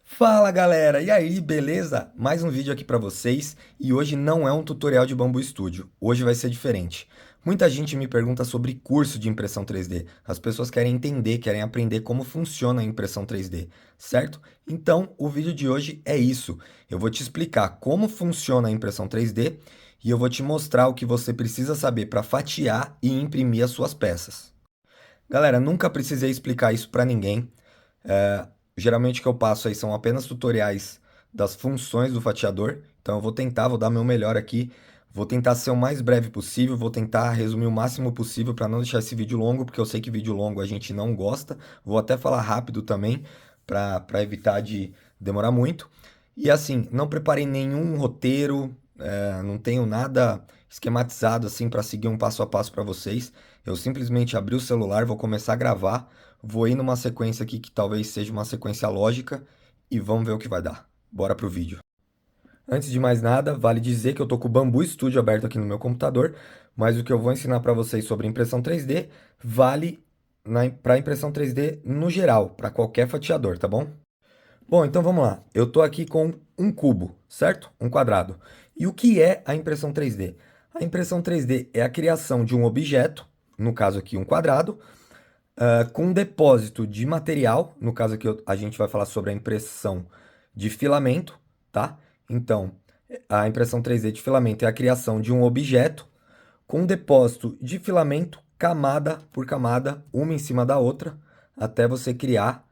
Fala galera, e aí, beleza? Mais um vídeo aqui pra vocês e hoje não é um tutorial de Bambu Studio, hoje vai ser diferente. Muita gente me pergunta sobre curso de impressão 3D, as pessoas querem entender, querem aprender como funciona a impressão 3D, certo? Então, o vídeo de hoje é isso, eu vou te explicar como funciona a impressão 3D e eu vou te mostrar o que você precisa saber para fatiar e imprimir as suas peças. Galera, nunca precisei explicar isso para ninguém. Geralmente o que eu passo aí são apenas tutoriais das funções do fatiador. Então eu vou tentar, vou dar meu melhor aqui. Vou tentar ser o mais breve possível, vou tentar resumir o máximo possível para não deixar esse vídeo longo, porque eu sei que vídeo longo a gente não gosta. Vou até falar rápido também, para evitar de demorar muito. E assim, não preparei nenhum roteiro, não tenho nada esquematizado assim para seguir um passo a passo para vocês. Eu simplesmente abri o celular, vou começar a gravar. Vou ir numa sequência aqui que talvez seja uma sequência lógica e vamos ver o que vai dar. Bora pro vídeo. Antes de mais nada, vale dizer que eu tô com o Bambu Studio aberto aqui no meu computador, mas o que eu vou ensinar para vocês sobre impressão 3D vale para impressão 3D no geral, para qualquer fatiador, tá bom? Bom, então vamos lá. Eu tô aqui com um cubo, certo? Um quadrado. E o que é a impressão 3D? A impressão 3D é a criação de um objeto, no caso aqui um quadrado, com um depósito de material, no caso aqui a gente vai falar sobre a impressão de filamento, tá? Então, a impressão 3D de filamento é a criação de um objeto com um depósito de filamento camada por camada, uma em cima da outra, até você criar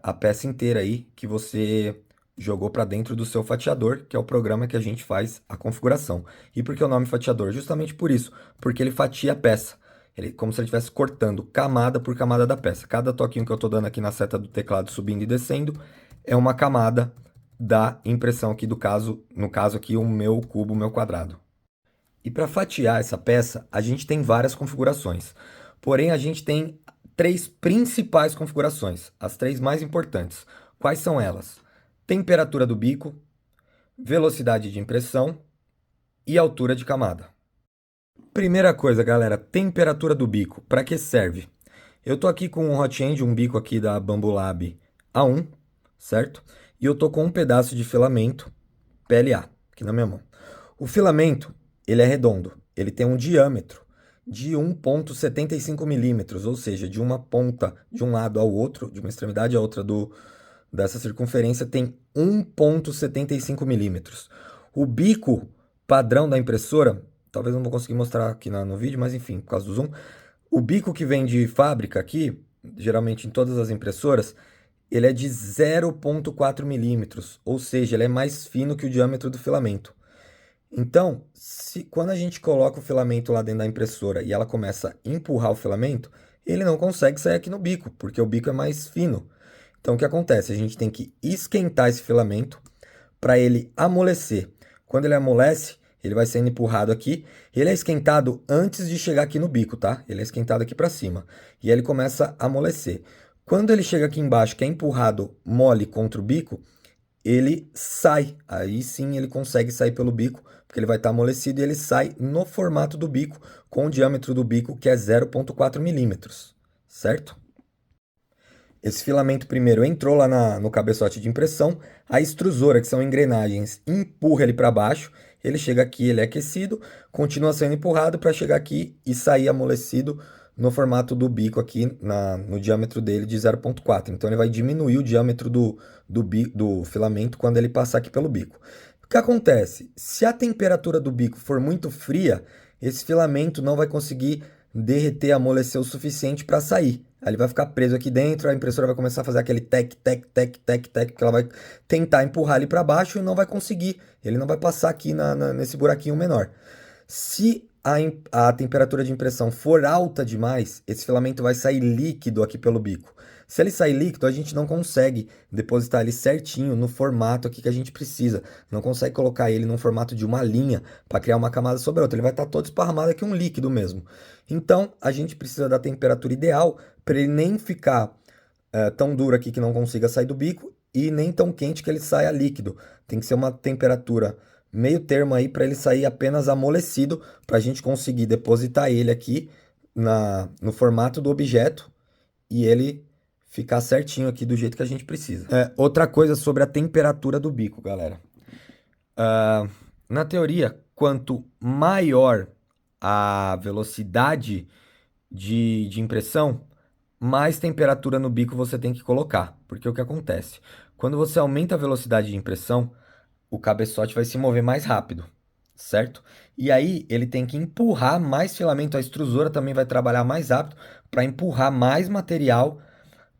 a peça inteira aí que você jogou para dentro do seu fatiador, que é o programa que a gente faz a configuração. E por que o nome fatiador? Justamente por isso, porque ele fatia a peça. Ele, como se ele estivesse cortando camada por camada da peça. Cada toquinho que eu estou dando aqui na seta do teclado subindo e descendo é uma camada da impressão aqui do caso, no caso aqui o meu cubo, o meu quadrado. E para fatiar essa peça, a gente tem várias configurações. Porém, a gente tem três principais configurações, as três mais importantes. Quais são elas? Temperatura do bico, velocidade de impressão e altura de camada. Primeira coisa, galera, temperatura do bico. Para que serve? Eu tô aqui com um hot end, um bico aqui da Bambulab A1, certo? E eu tô com um pedaço de filamento PLA aqui na minha mão. O filamento, ele é redondo, ele tem um diâmetro de 1,75 milímetros, ou seja, de uma ponta de um lado ao outro, de uma extremidade à outra dessa circunferência, tem 1,75 milímetros. O bico padrão da impressora, talvez não vou conseguir mostrar aqui no vídeo, mas enfim, por causa do zoom, o bico que vem de fábrica aqui, geralmente em todas as impressoras, ele é de 0,4 milímetros, ou seja, ele é mais fino que o diâmetro do filamento. Então, quando a gente coloca o filamento lá dentro da impressora e ela começa a empurrar o filamento, ele não consegue sair aqui no bico, porque o bico é mais fino. Então, o que acontece? A gente tem que esquentar esse filamento para ele amolecer. Quando ele amolece, ele vai sendo empurrado aqui. Ele é esquentado antes de chegar aqui no bico, tá? Ele é esquentado aqui para cima. E aí ele começa a amolecer. Quando ele chega aqui embaixo, que é empurrado mole contra o bico, ele sai. Aí sim ele consegue sair pelo bico, porque ele vai estar amolecido e ele sai no formato do bico, com o diâmetro do bico que é 0,4 milímetros, certo? Esse filamento primeiro entrou lá no cabeçote de impressão, a extrusora, que são engrenagens, empurra ele para baixo, ele chega aqui, ele é aquecido, continua sendo empurrado para chegar aqui e sair amolecido no formato do bico aqui, no diâmetro dele de 0,4. Então ele vai diminuir o diâmetro do filamento quando ele passar aqui pelo bico. O que acontece? Se a temperatura do bico for muito fria, esse filamento não vai conseguir derreter, amolecer o suficiente para sair. Aí ele vai ficar preso aqui dentro, a impressora vai começar a fazer aquele tec, tec, tec, tec, tec, que ela vai tentar empurrar ele para baixo e não vai conseguir. Ele não vai passar aqui nesse buraquinho menor. Se a temperatura de impressão for alta demais, esse filamento vai sair líquido aqui pelo bico. Se ele sair líquido, a gente não consegue depositar ele certinho no formato aqui que a gente precisa. Não consegue colocar ele num formato de uma linha para criar uma camada sobre a outra. Ele vai estar todo esparramado aqui, um líquido mesmo. Então, a gente precisa da temperatura ideal para ele nem ficar tão duro aqui que não consiga sair do bico e nem tão quente que ele saia líquido. Tem que ser uma temperatura meio termo aí para ele sair apenas amolecido, para a gente conseguir depositar ele aqui no formato do objeto e ele ficar certinho aqui do jeito que a gente precisa. Outra coisa sobre a temperatura do bico, galera. Na teoria, quanto maior a velocidade de impressão, mais temperatura no bico você tem que colocar. Porque o que acontece? Quando você aumenta a velocidade de impressão, o cabeçote vai se mover mais rápido, certo? E aí ele tem que empurrar mais filamento, a extrusora também vai trabalhar mais rápido para empurrar mais material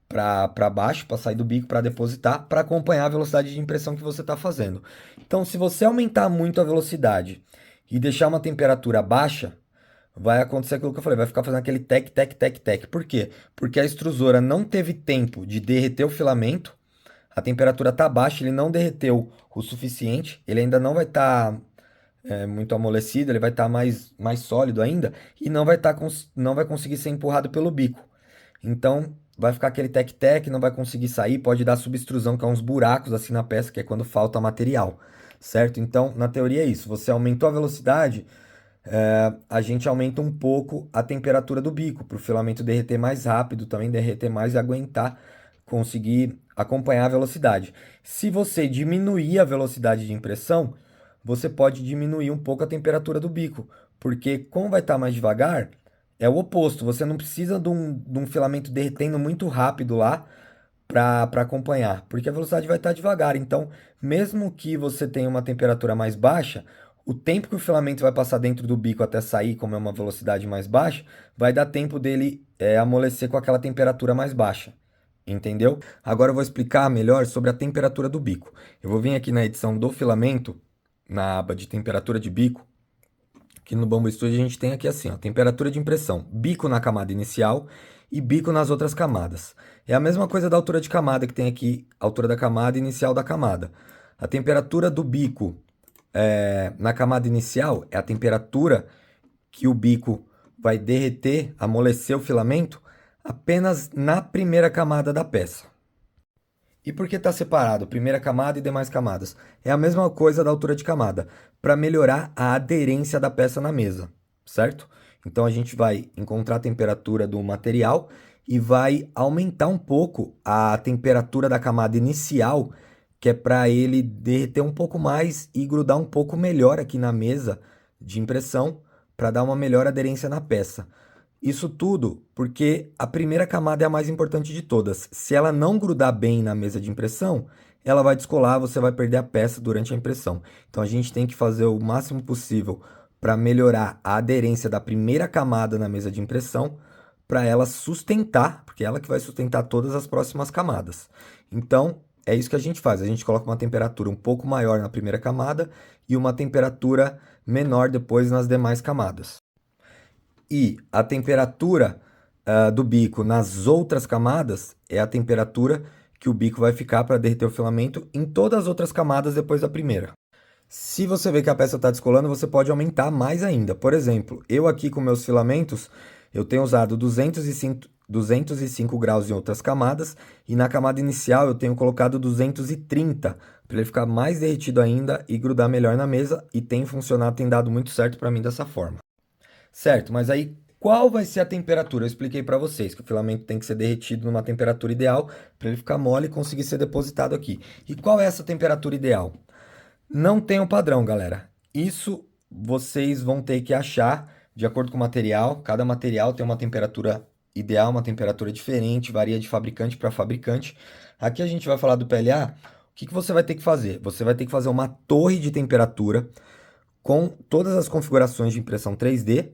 para baixo, para sair do bico, para depositar, para acompanhar a velocidade de impressão que você está fazendo. Então, se você aumentar muito a velocidade e deixar uma temperatura baixa, vai acontecer aquilo que eu falei, vai ficar fazendo aquele tec, tec, tec, tec. Por quê? Porque a extrusora não teve tempo de derreter o filamento, a temperatura está baixa, ele não derreteu o suficiente, ele ainda não vai estar muito amolecido, ele vai estar mais sólido ainda e não vai conseguir ser empurrado pelo bico. Então, vai ficar aquele tec-tec, não vai conseguir sair, pode dar subextrusão, que é uns buracos assim na peça, que é quando falta material, certo? Então, na teoria é isso, você aumentou a velocidade, a gente aumenta um pouco a temperatura do bico, para o filamento derreter mais rápido, também derreter mais e aguentar, conseguir acompanhar a velocidade. Se você diminuir a velocidade de impressão, você pode diminuir um pouco a temperatura do bico, porque como vai estar mais devagar, é o oposto, você não precisa de um filamento derretendo muito rápido lá para acompanhar, porque a velocidade vai estar devagar. Então, mesmo que você tenha uma temperatura mais baixa, o tempo que o filamento vai passar dentro do bico até sair, como é uma velocidade mais baixa, vai dar tempo dele amolecer com aquela temperatura mais baixa. Entendeu? Agora eu vou explicar melhor sobre a temperatura do bico. Eu vou vir aqui na edição do filamento, na aba de temperatura de bico. Aqui no Bambu Studio a gente tem aqui assim, ó, temperatura de impressão, bico na camada inicial e bico nas outras camadas. É a mesma coisa da altura de camada que tem aqui, altura da camada e inicial da camada. A temperatura do bico na camada inicial é a temperatura que o bico vai derreter, amolecer o filamento apenas na primeira camada da peça. E por que está separado, primeira camada e demais camadas? É a mesma coisa da altura de camada, para melhorar a aderência da peça na mesa, certo? Então a gente vai encontrar a temperatura do material e vai aumentar um pouco a temperatura da camada inicial, que é para ele derreter um pouco mais e grudar um pouco melhor aqui na mesa de impressão, para dar uma melhor aderência na peça. Isso tudo porque a primeira camada é a mais importante de todas. Se ela não grudar bem na mesa de impressão, ela vai descolar, você vai perder a peça durante a impressão. Então a gente tem que fazer o máximo possível para melhorar a aderência da primeira camada na mesa de impressão, para ela sustentar, porque é ela que vai sustentar todas as próximas camadas. Então é isso que a gente faz. A gente coloca uma temperatura um pouco maior na primeira camada e uma temperatura menor depois nas demais camadas. E a temperatura do bico nas outras camadas é a temperatura que o bico vai ficar para derreter o filamento em todas as outras camadas depois da primeira. Se você vê que a peça está descolando, você pode aumentar mais ainda. Por exemplo, eu aqui com meus filamentos, eu tenho usado 205 graus em outras camadas e na camada inicial eu tenho colocado 230 para ele ficar mais derretido ainda e grudar melhor na mesa, e tem funcionado, tem dado muito certo para mim dessa forma. Certo, mas aí qual vai ser a temperatura? Eu expliquei para vocês que o filamento tem que ser derretido numa temperatura ideal para ele ficar mole e conseguir ser depositado aqui. E qual é essa temperatura ideal? Não tem um padrão, galera. Isso vocês vão ter que achar de acordo com o material. Cada material tem uma temperatura ideal, uma temperatura diferente, varia de fabricante para fabricante. Aqui a gente vai falar do PLA. O que você vai ter que fazer? Você vai ter que fazer uma torre de temperatura com todas as configurações de impressão 3D.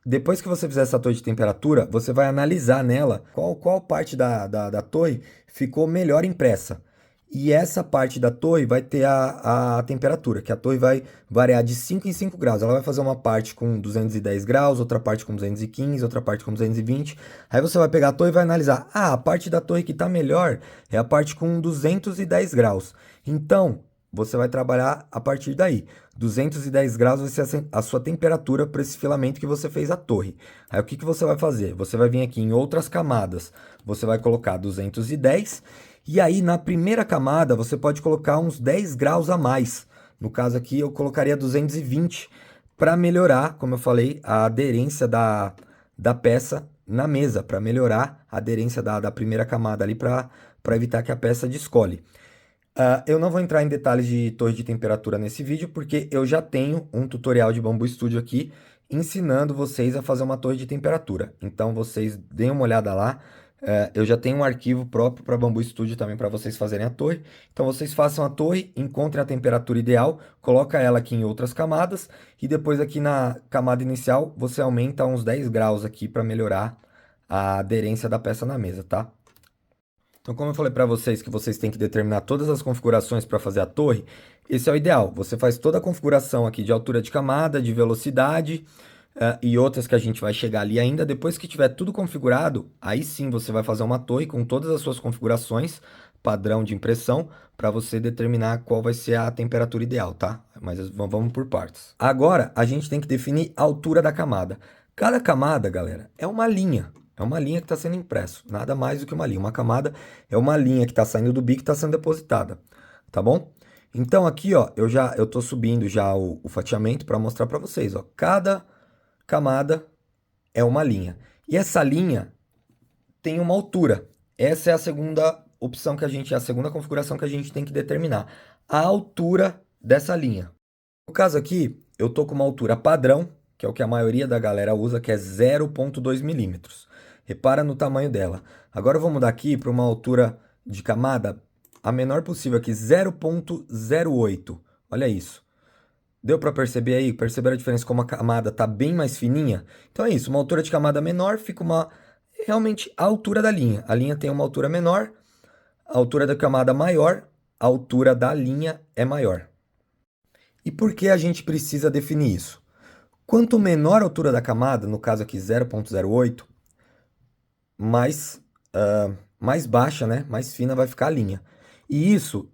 Depois que você fizer essa torre de temperatura, você vai analisar nela qual parte da torre ficou melhor impressa. E essa parte da torre vai ter a temperatura, que a torre vai variar de 5 em 5 graus. Ela vai fazer uma parte com 210 graus, outra parte com 215, outra parte com 220. Aí você vai pegar a torre e vai analisar. Ah, a parte da torre que está melhor é a parte com 210 graus. Então, você vai trabalhar a partir daí. 210 graus vai ser a sua temperatura para esse filamento que você fez a torre. Aí o que você vai fazer? Você vai vir aqui em outras camadas, você vai colocar 210 e aí na primeira camada você pode colocar uns 10 graus a mais. No caso aqui eu colocaria 220 para melhorar, como eu falei, a aderência da peça na mesa, para melhorar a aderência da primeira camada ali, para evitar que a peça descole. Eu não vou entrar em detalhes de torre de temperatura nesse vídeo, porque eu já tenho um tutorial de Bambu Studio aqui, ensinando vocês a fazer uma torre de temperatura. Então, vocês deem uma olhada lá. Eu já tenho um arquivo próprio para Bambu Studio também para vocês fazerem a torre. Então, vocês façam a torre, encontrem a temperatura ideal, coloca ela aqui em outras camadas, e depois aqui na camada inicial, você aumenta uns 10 graus aqui para melhorar a aderência da peça na mesa, tá? Então, como eu falei para vocês que vocês têm que determinar todas as configurações para fazer a torre, esse é o ideal. Você faz toda a configuração aqui de altura de camada, de velocidade, e outras que a gente vai chegar ali ainda. Depois que tiver tudo configurado, aí sim você vai fazer uma torre com todas as suas configurações, padrão de impressão, para você determinar qual vai ser a temperatura ideal, tá? Mas vamos por partes. Agora, a gente tem que definir a altura da camada. Cada camada, galera, é uma linha. É uma linha que está sendo impresso, nada mais do que uma linha. Uma camada é uma linha que está saindo do bico e está sendo depositada, tá bom? Então aqui, ó, eu tô subindo já o fatiamento para mostrar para vocês, ó. Cada camada é uma linha. E essa linha tem uma altura. Essa é a segunda opção que a segunda configuração que a gente tem que determinar. A altura dessa linha. No caso aqui, eu tô com uma altura padrão, que é o que a maioria da galera usa, que é 0,2 milímetros. Repara no tamanho dela. Agora eu vou mudar aqui para uma altura de camada a menor possível aqui, 0,08. Olha isso. Deu para perceber aí? Perceberam a diferença como a camada está bem mais fininha? Então é isso, uma altura de camada menor fica realmente a altura da linha. A linha tem uma altura menor, a altura da camada maior, a altura da linha é maior. E por que a gente precisa definir isso? Quanto menor a altura da camada, no caso aqui 0,08, mais baixa, né? Mais fina vai ficar a linha. E isso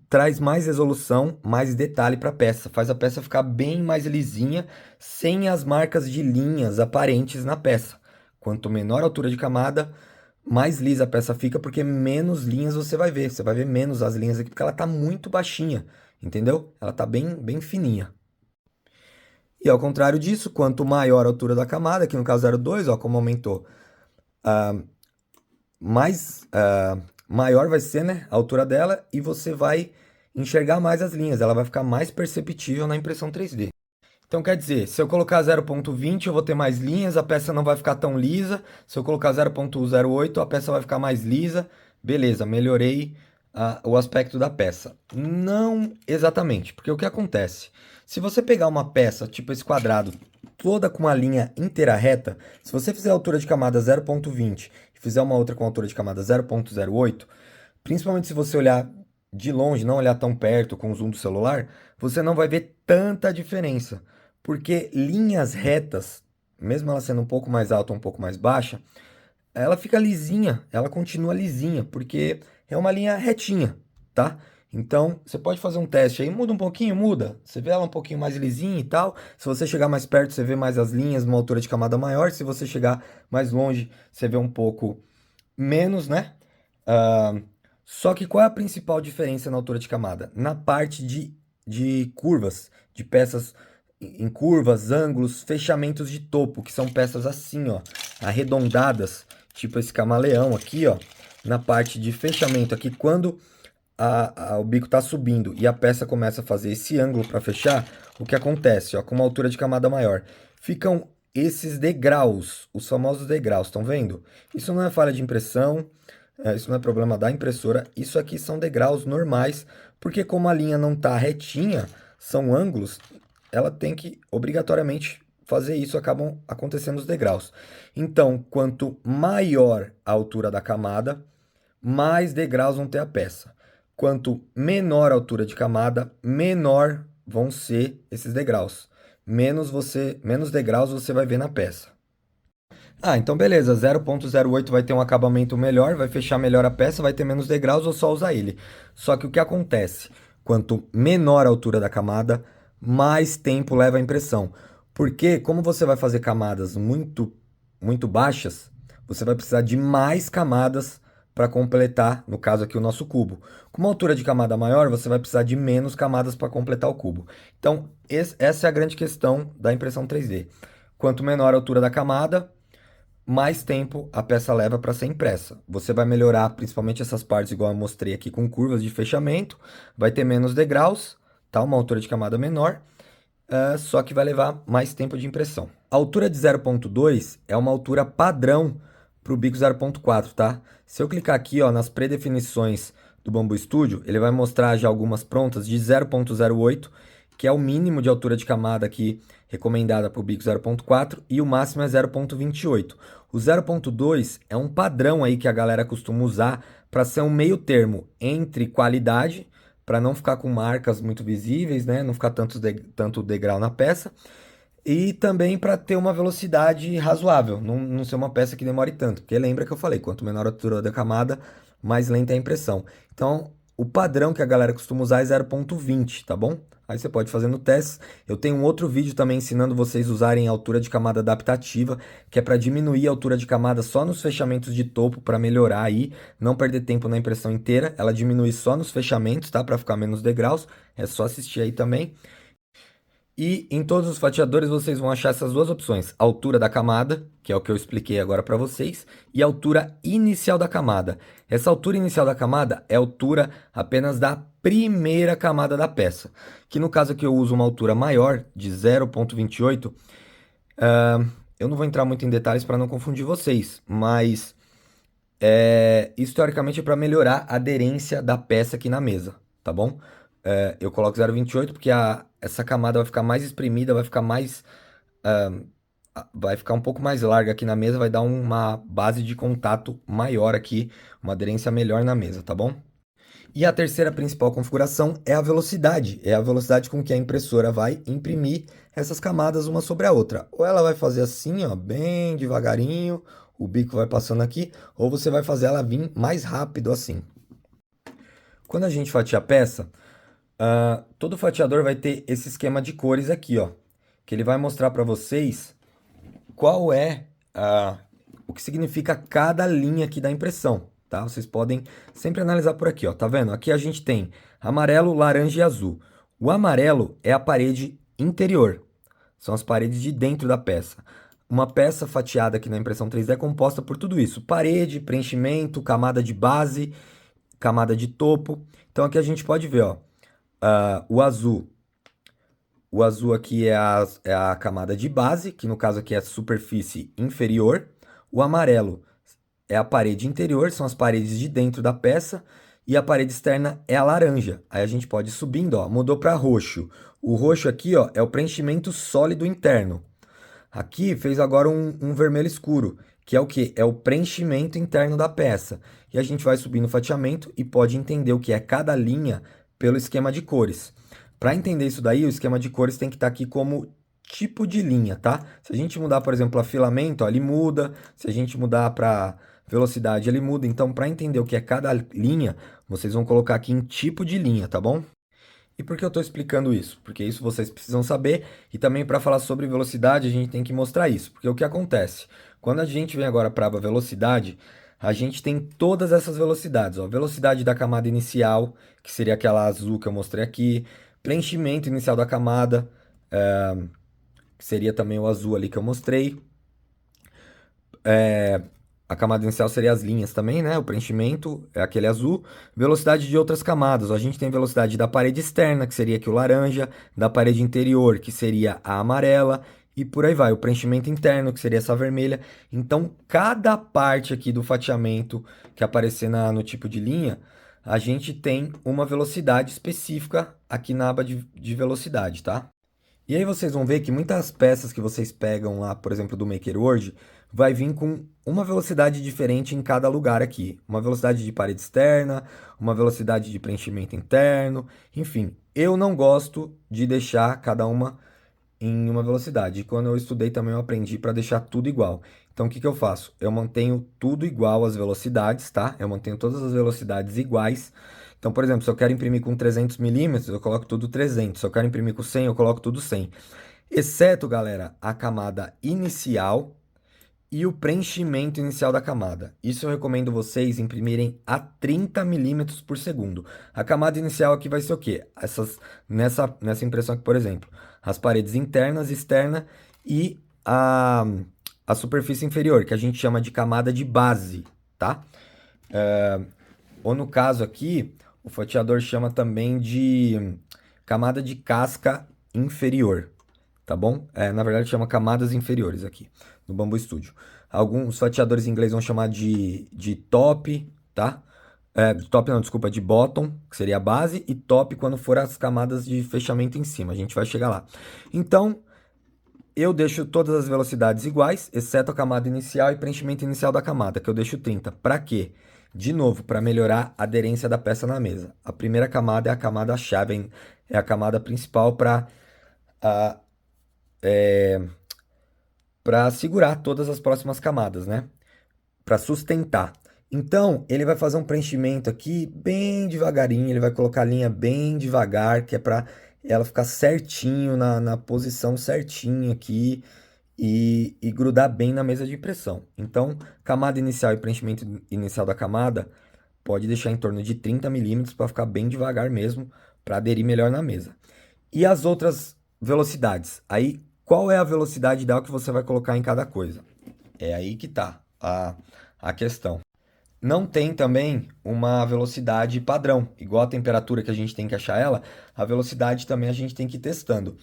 traz mais resolução, mais detalhe para a peça. Faz a peça ficar bem mais lisinha, sem as marcas de linhas aparentes na peça. Quanto menor a altura de camada, mais lisa a peça fica, porque menos linhas você vai ver. Você vai ver menos as linhas aqui, porque ela está muito baixinha, entendeu? Ela está bem fininha. E ao contrário disso, quanto maior a altura da camada, aqui no caso 0,2, ó, como aumentou, maior vai ser, né, a altura dela, e você vai enxergar mais as linhas, ela vai ficar mais perceptível na impressão 3D. Então quer dizer, se eu colocar 0,20 eu vou ter mais linhas, a peça não vai ficar tão lisa. Se eu colocar 0,08 a peça vai ficar mais lisa. Beleza, melhorei o aspecto da peça. Não exatamente, porque o que acontece? Se você pegar uma peça, tipo esse quadrado, toda com uma linha inteira reta, se você fizer a altura de camada 0,20 e fizer uma outra com altura de camada 0,08, principalmente se você olhar de longe, não olhar tão perto com o zoom do celular, você não vai ver tanta diferença. Porque linhas retas, mesmo ela sendo um pouco mais alta ou um pouco mais baixa, ela fica lisinha, ela continua lisinha, porque é uma linha retinha, tá? Então, você pode fazer um teste aí, muda um pouquinho, muda. Você vê ela um pouquinho mais lisinha e tal. Se você chegar mais perto, você vê mais as linhas, uma altura de camada maior. Se você chegar mais longe, você vê um pouco menos, né? Só que qual é a principal diferença na altura de camada? Na parte de curvas, de peças em curvas, ângulos, fechamentos de topo, que são peças assim, ó, arredondadas, tipo esse camaleão aqui, ó, na parte de fechamento aqui, quando o bico está subindo e a peça começa a fazer esse ângulo para fechar, o que acontece, ó, com uma altura de camada maior? Ficam esses degraus, os famosos degraus, estão vendo? Isso não é falha de impressão, isso não é problema da impressora, isso aqui são degraus normais, porque como a linha não está retinha, são ângulos, ela tem que obrigatoriamente fazer isso, acabam acontecendo os degraus. Então, quanto maior a altura da camada, mais degraus vão ter a peça. Quanto menor a altura de camada, menor vão ser esses degraus. Menos degraus você vai ver na peça. Então beleza, 0,08 vai ter um acabamento melhor, vai fechar melhor a peça, vai ter menos degraus, vou só usar ele. Só que o que acontece? Quanto menor a altura da camada, mais tempo leva a impressão. Porque como você vai fazer camadas muito baixas, você vai precisar de mais camadas para completar, no caso aqui, o nosso cubo. Com uma altura de camada maior, você vai precisar de menos camadas para completar o cubo. Então, essa é a grande questão da impressão 3D. Quanto menor a altura da camada, mais tempo a peça leva para ser impressa. Você vai melhorar principalmente essas partes, igual eu mostrei aqui, com curvas de fechamento, vai ter menos degraus, tá? Uma altura de camada menor, só que vai levar mais tempo de impressão. A altura de 0.2 é uma altura padrão para o bico 0.4, tá? Se eu clicar aqui, ó, nas predefinições do Bambu Studio, ele vai mostrar já algumas prontas de 0.08, que é o mínimo de altura de camada aqui recomendada para o bico 0.4 e o máximo é 0.28. O 0.2 é um padrão aí que a galera costuma usar para ser um meio termo entre qualidade, para não ficar com marcas muito visíveis, né? Não ficar tanto degrau na peça. E também para ter uma velocidade razoável, não ser uma peça que demore tanto. Porque lembra que eu falei, quanto menor a altura da camada, mais lenta é a impressão. Então, o padrão que a galera costuma usar é 0.20, tá bom? Aí você pode fazer no teste. Eu tenho um outro vídeo também ensinando vocês a usarem a altura de camada adaptativa, que é para diminuir a altura de camada só nos fechamentos de topo, para melhorar aí, não perder tempo na impressão inteira. Ela diminui só nos fechamentos, tá? Para ficar menos degraus. É só assistir aí também. E em todos os fatiadores vocês vão achar essas duas opções: altura da camada, que é o que eu expliquei agora para vocês, e altura inicial da camada. Essa altura inicial da camada é a altura apenas da primeira camada da peça, que no caso aqui eu uso uma altura maior, de 0.28. Eu não vou entrar muito em detalhes para não confundir vocês, mas isso teoricamente é para melhorar a aderência da peça aqui na mesa, tá bom? Eu coloco 0,28 porque essa camada vai ficar mais espremida, vai ficar um pouco mais larga aqui na mesa, vai dar uma base de contato maior aqui, uma aderência melhor na mesa, tá bom? E a terceira principal configuração é a velocidade com que a impressora vai imprimir essas camadas uma sobre a outra. Ou ela vai fazer assim, ó, bem devagarinho, o bico vai passando aqui, ou você vai fazer ela vir mais rápido assim. Quando a gente fatia a peça, todo fatiador vai ter esse esquema de cores aqui, ó, que ele vai mostrar para vocês qual é o que significa cada linha aqui da impressão, tá? Vocês podem sempre analisar por aqui, ó, tá vendo? Aqui a gente tem amarelo, laranja e azul. O amarelo é a parede interior, são as paredes de dentro da peça. Uma peça fatiada aqui na impressão 3D é composta por tudo isso: parede, preenchimento, camada de base, camada de topo. Então aqui a gente pode ver, ó, o azul. O azul aqui é a camada de base, que no caso aqui é a superfície inferior. O amarelo é a parede interior, são as paredes de dentro da peça. E a parede externa é a laranja. Aí a gente pode ir subindo, ó, mudou para roxo. O roxo aqui, ó, é o preenchimento sólido interno. Aqui fez agora um vermelho escuro, que é o que? É o preenchimento interno da peça. E a gente vai subir no fatiamento e pode entender o que é cada linha pelo esquema de cores. Para entender isso daí, o esquema de cores tem que estar aqui como tipo de linha, tá? Se a gente mudar, por exemplo, a filamento, ó, ele muda. Se a gente mudar para velocidade, ele muda. Então, para entender o que é cada linha, vocês vão colocar aqui em tipo de linha, tá bom? E por que eu estou explicando isso? Porque isso vocês precisam saber, e também para falar sobre velocidade a gente tem que mostrar isso. Porque o que acontece? Quando a gente vem agora para a velocidade, a gente tem todas essas velocidades. Ó. Velocidade da camada inicial, que seria aquela azul que eu mostrei aqui. Preenchimento inicial da camada, que seria também o azul ali que eu mostrei. A camada inicial seria as linhas também, né? O preenchimento é aquele azul. Velocidade de outras camadas. A gente tem velocidade da parede externa, que seria aqui o laranja, da parede interior, que seria a amarela, e por aí vai. O preenchimento interno, que seria essa vermelha. Então, cada parte aqui do fatiamento que aparecer no tipo de linha, a gente tem uma velocidade específica aqui na aba de velocidade, tá? E aí vocês vão ver que muitas peças que vocês pegam lá, por exemplo, do MakerWord, vai vir com uma velocidade diferente em cada lugar aqui. Uma velocidade de parede externa, uma velocidade de preenchimento interno, enfim. Eu não gosto de deixar cada uma em uma velocidade. E quando eu estudei também eu aprendi para deixar tudo igual. Então o que que eu faço? Eu mantenho tudo igual as velocidades, tá? Eu mantenho todas as velocidades iguais. Então, por exemplo, se eu quero imprimir com 300 milímetros, eu coloco tudo 300. Se eu quero imprimir com 100, eu coloco tudo 100. Exceto, galera, a camada inicial e o preenchimento inicial da camada. Isso eu recomendo vocês imprimirem a 30 milímetros por segundo. A camada inicial aqui vai ser o quê? Nessa impressão aqui, por exemplo, as paredes internas, externa e a superfície inferior, que a gente chama de camada de base, tá? Ou no caso aqui, o fatiador chama também de camada de casca inferior, tá bom? Na verdade chama camadas inferiores aqui, no Bambu Studio. Alguns fatiadores em inglês vão chamar de top, tá? Top não, desculpa, de bottom, que seria a base, e top quando for as camadas de fechamento em cima. A gente vai chegar lá. Então, eu deixo todas as velocidades iguais, exceto a camada inicial e preenchimento inicial da camada, que eu deixo 30. Para quê? De novo, para melhorar a aderência da peça na mesa. A primeira camada é a camada chave, é a camada principal para segurar todas as próximas camadas, né? Para sustentar. Então, ele vai fazer um preenchimento aqui bem devagarinho, ele vai colocar a linha bem devagar, que é para ela ficar certinho na posição certinho aqui e grudar bem na mesa de impressão. Então, camada inicial e preenchimento inicial da camada pode deixar em torno de 30 milímetros para ficar bem devagar mesmo, para aderir melhor na mesa. E as outras velocidades? Aí, qual é a velocidade ideal que você vai colocar em cada coisa? É aí que tá a questão. Não tem também uma velocidade padrão, igual a temperatura que a gente tem que achar ela, a velocidade também a gente tem que ir testando.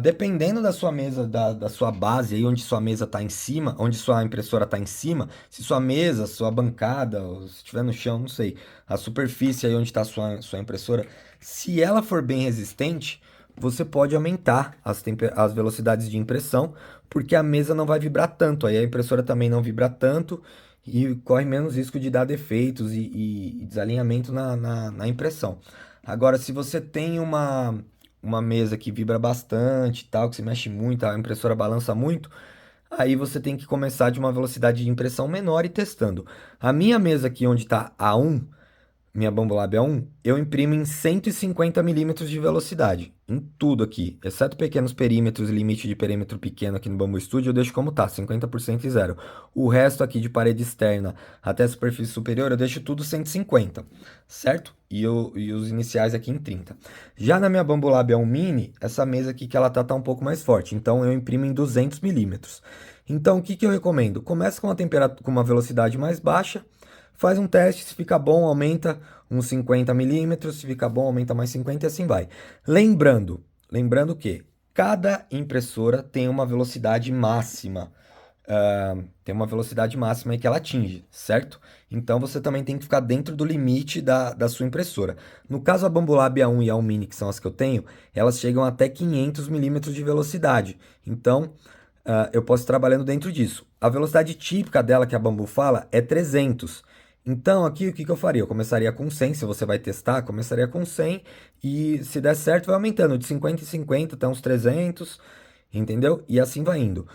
Dependendo da sua mesa, da sua base, aí onde sua mesa está em cima, onde sua impressora está em cima, se sua mesa, sua bancada, ou se estiver no chão, não sei, a superfície aí onde está sua impressora, se ela for bem resistente, você pode aumentar as velocidades de impressão, porque a mesa não vai vibrar tanto, aí a impressora também não vibra tanto e corre menos risco de dar defeitos e desalinhamento na impressão. Agora, se você tem uma mesa que vibra bastante, e tal, que se mexe muito, a impressora balança muito, aí você tem que começar de uma velocidade de impressão menor e testando. A minha mesa aqui onde está A1, minha Bambolab A1, eu imprimo em 150 milímetros de velocidade, em tudo aqui, exceto pequenos perímetros, limite de perímetro pequeno aqui no Bambu Studio, eu deixo como tá, 50% e zero. O resto aqui de parede externa até a superfície superior, eu deixo tudo 150, certo? E os iniciais aqui em 30. Já na minha Bambolab A1 Mini, essa mesa aqui que ela tá um pouco mais forte, então eu imprimo em 200 milímetros. Então, o que que eu recomendo? Começa com com uma velocidade mais baixa, faz um teste, se fica bom, aumenta uns 50 milímetros, se fica bom, aumenta mais 50 e assim vai. Lembrando que cada impressora tem uma velocidade máxima. Tem uma velocidade máxima aí que ela atinge, certo? Então você também tem que ficar dentro do limite da sua impressora. No caso, a Bambolab A1 e a A1 Mini, que são as que eu tenho, elas chegam até 500 milímetros de velocidade. Então, eu posso ir trabalhando dentro disso. A velocidade típica dela, que a Bambu fala, é 300. Então, aqui o que que eu faria? Eu começaria com 100, se você vai testar, começaria com 100 e se der certo vai aumentando de 50 em 50 até uns 300, entendeu? E assim vai indo.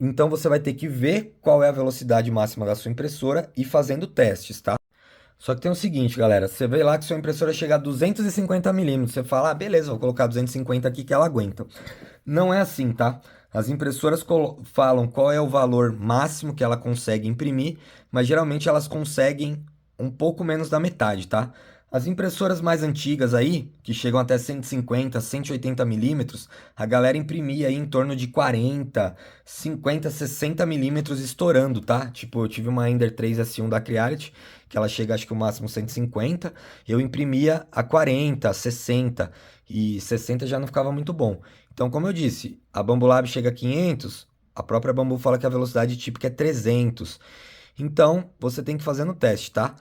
Então você vai ter que ver qual é a velocidade máxima da sua impressora e fazendo testes, tá? Só que tem o seguinte, galera, você vê lá que sua impressora chega a 250 milímetros, você fala, ah, beleza, vou colocar 250 aqui que ela aguenta. Não é assim, tá? As impressoras falam qual é o valor máximo que ela consegue imprimir, mas geralmente elas conseguem um pouco menos da metade, tá? As impressoras mais antigas aí, que chegam até 150, 180 milímetros, a galera imprimia aí em torno de 40, 50, 60 milímetros estourando, tá? Tipo, eu tive uma Ender 3S1 da Creality, que ela chega acho que o máximo 150, eu imprimia a 40, 60, e 60 já não ficava muito bom. Então, como eu disse, a Bambolab chega a 500, a própria Bambu fala que a velocidade típica é 300. Então, você tem que fazer no teste, tá?